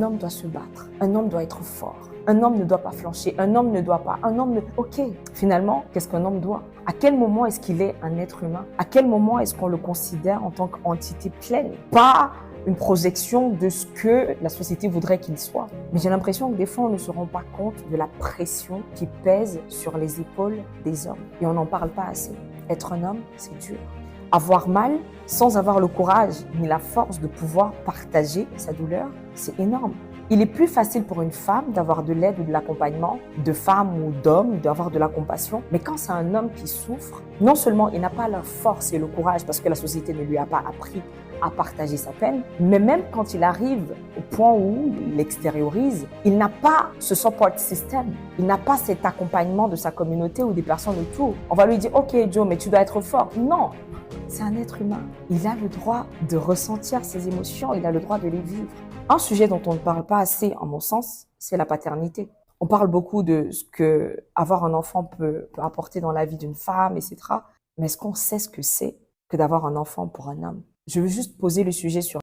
Un homme doit se battre, un homme doit être fort, un homme ne doit pas flancher, un homme ne doit pas, Ok, finalement, qu'est-ce qu'un homme doit? À quel moment est-ce qu'il est un être humain? À quel moment est-ce qu'on le considère en tant qu'entité pleine? Pas une projection de ce que la société voudrait qu'il soit. Mais j'ai l'impression que des fois, on ne se rend pas compte de la pression qui pèse sur les épaules des hommes. Et on n'en parle pas assez. Être un homme, c'est dur. Avoir mal sans avoir le courage ni la force de pouvoir partager sa douleur, c'est énorme. Il est plus facile pour une femme d'avoir de l'aide ou de l'accompagnement, de femmes ou d'hommes, d'avoir de la compassion. Mais quand c'est un homme qui souffre, non seulement il n'a pas la force et le courage parce que la société ne lui a pas appris à partager sa peine, mais même quand il arrive au point où il l'extériorise, il n'a pas ce support system, il n'a pas cet accompagnement de sa communauté ou des personnes autour. On va lui dire « Ok Joe, mais tu dois être fort ». Non, c'est un être humain. Il a le droit de ressentir ses émotions, il a le droit de les vivre. Un sujet dont on ne parle pas assez, en mon sens, c'est la paternité. On parle beaucoup de ce que avoir un enfant peut apporter dans la vie d'une femme, etc. Mais est-ce qu'on sait ce que c'est que d'avoir un enfant pour un homme? Je veux juste poser le sujet sur